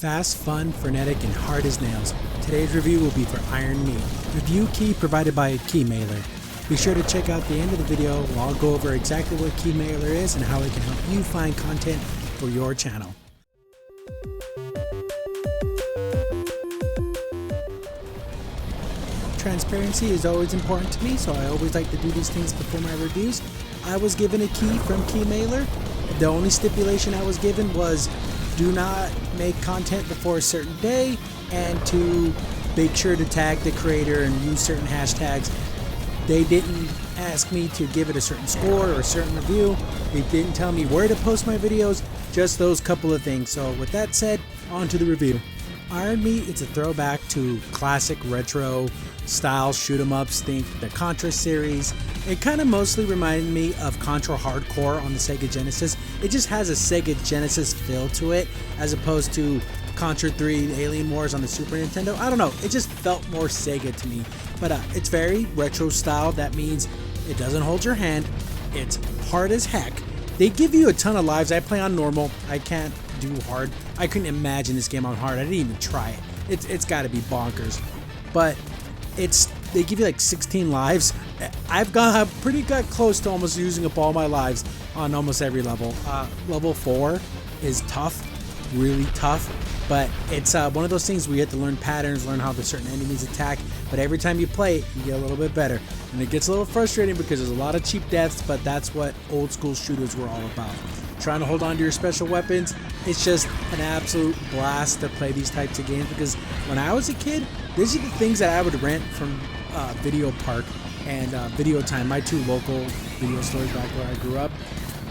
Fast, fun, frenetic, and hard as nails. Today's review will be for Iron Meat. Review key provided by Keymailer. Be sure to check out the end of the video where I'll go over exactly what Keymailer is and how it can help you find content for your channel. Transparency is always important to me, so I always like to do these things before my reviews. I was given a key from Keymailer. The only stipulation I was given was do not make content before a certain day and to make sure to tag the creator and use certain hashtags. They didn't ask me to give it a certain score or a certain review. They didn't tell me where to post my videos, just those couple of things. So with that said, on to the review. Iron Meat is a throwback to classic retro style shoot 'em ups. Think the Contra series. It kind of mostly reminded me of Contra Hard Corps on the Sega Genesis. It just has a Sega Genesis feel to it as opposed to Contra 3 Alien Wars on the Super Nintendo. I don't know, it just felt more Sega to me. But it's very retro style. That means it doesn't hold your hand. It's hard as heck. They give you a ton of lives. I play on normal. I can't do hard. I couldn't imagine this game on hard. I didn't even try it. It's got to be bonkers. But they give you like 16 lives. I've got close to almost using up all my lives on almost every level. Level 4 is tough, really tough. But it's one of those things where you have to learn patterns, learn how the certain enemies attack. But every time you play it, you get a little bit better. And it gets a little frustrating because there's a lot of cheap deaths, but that's what old school shooters were all about. Trying to hold on to your special weapons, it's just an absolute blast to play these types of games because when I was a kid, these are the things that I would rent from Video Park and Video Time, my two local video stores back where I grew up.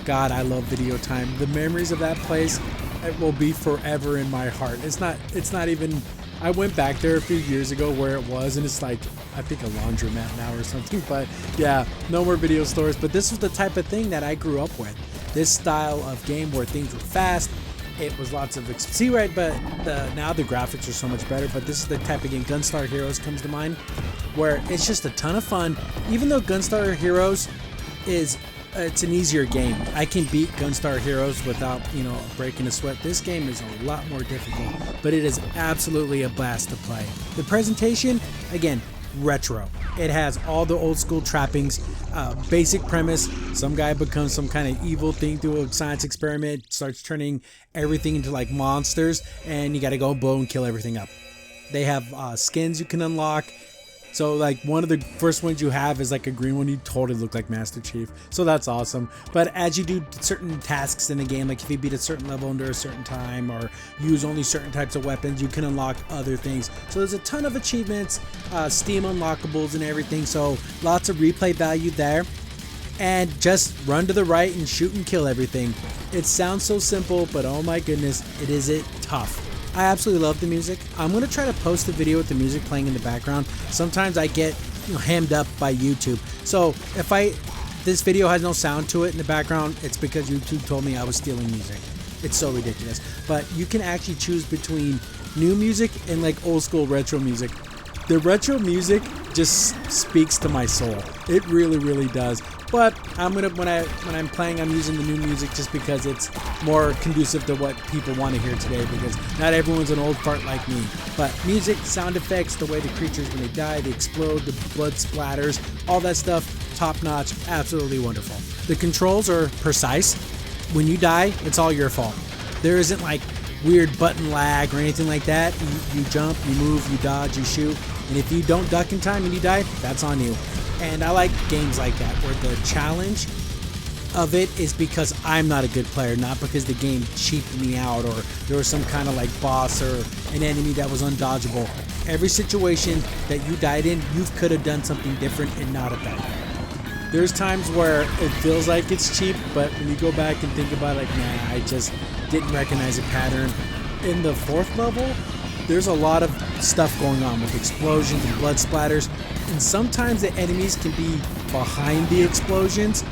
God, I love Video Time. The memories of that place, it will be forever in my heart. It's not even, I went back there a few years ago where it was, and it's like, I think a laundromat now or something, but yeah, no more video stores. But this was the type of thing that I grew up with. This style of game where things were fast, it was lots of, but now the graphics are so much better, but this is the type of game, Gunstar Heroes comes to mind, where it's just a ton of fun. Even though Gunstar Heroes it's an easier game. I can beat Gunstar Heroes without, breaking a sweat. This game is a lot more difficult, but it is absolutely a blast to play. The presentation, again, retro. It has all the old school trappings. Basic premise, some guy becomes some kind of evil thing through a science experiment, starts turning everything into like monsters, and you gotta go blow and kill everything up. They have skins you can unlock. So like one of the first ones you have is like a green one. You totally look like Master Chief. So that's awesome. But as you do certain tasks in the game, like if you beat a certain level under a certain time or use only certain types of weapons, you can unlock other things. So there's a ton of achievements, Steam unlockables and everything. So lots of replay value there. And just run to the right and shoot and kill everything. It sounds so simple, but oh my goodness, it tough. I absolutely love the music. I'm going to try to post a video with the music playing in the background. Sometimes I get hammed up by YouTube. So if this video has no sound to it in the background, it's because YouTube told me I was stealing music. It's so ridiculous. But you can actually choose between new music and like old school retro music. The retro music just speaks to my soul. It really, really does. But when I'm playing, I'm using the new music just because it's more conducive to what people want to hear today, because not everyone's an old fart like me. But music, sound effects, the way the creatures, when they die, they explode, the blood splatters, all that stuff, top notch, absolutely wonderful. The controls are precise. When you die, it's all your fault. There isn't like weird button lag or anything like that. You jump, you move, you dodge, you shoot, and if you don't duck in time and you die, that's on you. And I like games like that where the challenge of it is because I'm not a good player, not because the game cheaped me out or there was some kind of like boss or an enemy that was undodgeable. Every situation that you died in, you could have done something different and not have died. There's times where it feels like it's cheap, but when you go back and think about it, like, nah, I just didn't recognize a pattern. In the 4th level, there's a lot of stuff going on with explosions and blood splatters, and sometimes the enemies can be behind the explosions.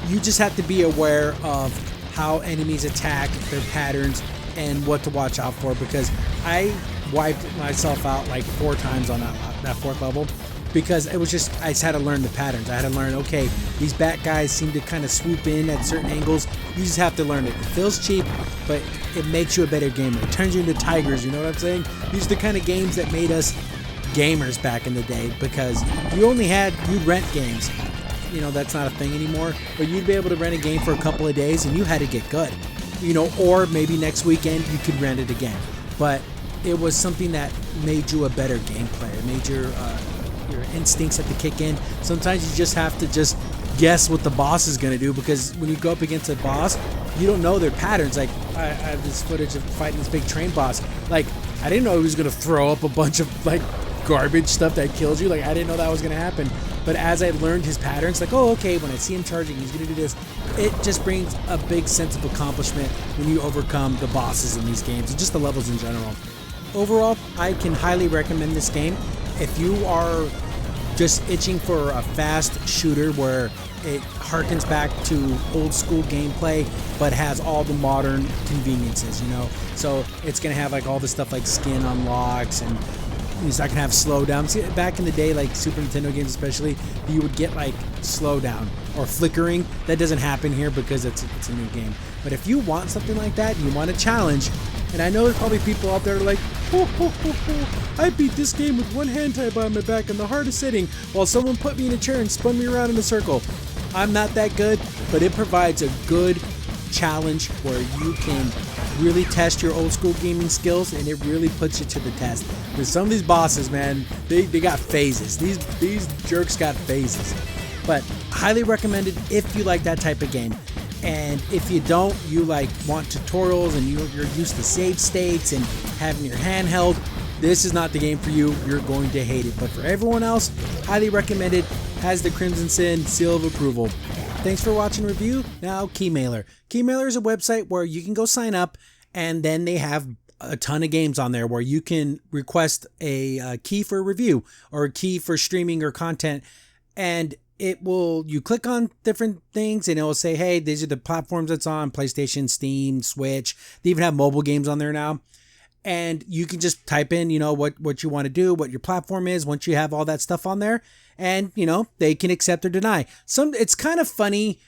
You just have to be aware of how enemies attack, their patterns, and what to watch out for, because I wiped myself out like 4 times on that 4th level. because it was just, I just had to learn the patterns. I had to learn, okay, these bat guys seem to kind of swoop in at certain angles. You just have to learn it. It feels cheap, but it makes you a better gamer. It turns you into tigers, you know what I'm saying? These are the kind of games that made us gamers back in the day, because you'd rent games. You know, that's not a thing anymore, but you'd be able to rent a game for a couple of days and you had to get good, you know, or maybe next weekend you could rent it again. But it was something that made you a better game player. It made your instincts have to kick in. Sometimes you just have to just guess what the boss is going to do, because when you go up against a boss, you don't know their patterns. Like, I have this footage of fighting this big train boss. Like, I didn't know he was going to throw up a bunch of, like, garbage stuff that kills you. Like, I didn't know that was going to happen. But as I learned his patterns, like, oh, okay, when I see him charging, he's going to do this. It just brings a big sense of accomplishment when you overcome the bosses in these games, and just the levels in general. Overall, I can highly recommend this game. If you are just itching for a fast shooter where it harkens back to old school gameplay but has all the modern conveniences, you know, so it's gonna have like all the stuff like skin unlocks, and it's not gonna have slowdown. See, back in the day, like Super Nintendo games especially, you would get like slowdown or flickering. That doesn't happen here because it's a new game. But if you want something like that, you want a challenge, and I know there's probably people out there like, I beat this game with one hand tied behind my back in the hardest setting while someone put me in a chair and spun me around in a circle. I'm not that good, but it provides a good challenge where you can really test your old school gaming skills, and it really puts you to the test. Because some of these bosses, man, they got phases. These jerks got phases. But highly recommended if you like that type of game. And if you don't, you like want tutorials and you're used to save states and having your handheld, this is not the game for you. You're going to hate it. But for everyone else, highly recommended. Has the Crimson Sin seal of approval. Thanks for watching review. Now, Keymailer. Keymailer is a website where you can go sign up, and then they have a ton of games on there where you can request a key for a review or a key for streaming or content, and you click on different things and it will say, hey, these are the platforms it's on: PlayStation, Steam, Switch. They even have mobile games on there now. And you can just type in, you know, what you want to do, what your platform is, once you have all that stuff on there, and, you know, they can accept or deny. It's kind of funny.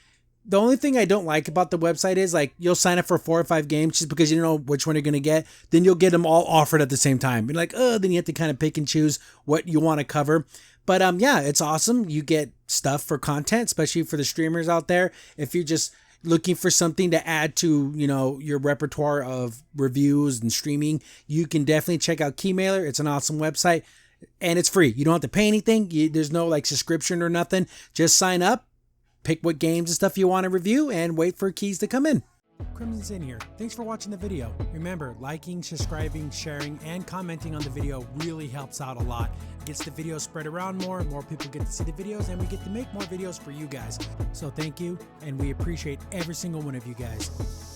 The only thing I don't like about the website is, like, you'll sign up for 4 or 5 games just because you don't know which one you're going to get. Then you'll get them all offered at the same time. You're like, oh, then you have to kind of pick and choose what you want to cover. But yeah, it's awesome. You get stuff for content, especially for the streamers out there. If you're just looking for something to add to, you know, your repertoire of reviews and streaming, you can definitely check out Keymailer. It's an awesome website, and it's free. You don't have to pay anything. There's no like subscription or nothing. Just sign up, pick what games and stuff you want to review, and wait for keys to come in. Crimson Sin here. Thanks for watching the video. Remember, liking, subscribing, sharing, and commenting on the video really helps out a lot. It gets the video spread around more people get to see the videos, and we get to make more videos for you guys. So thank you, and we appreciate every single one of you guys.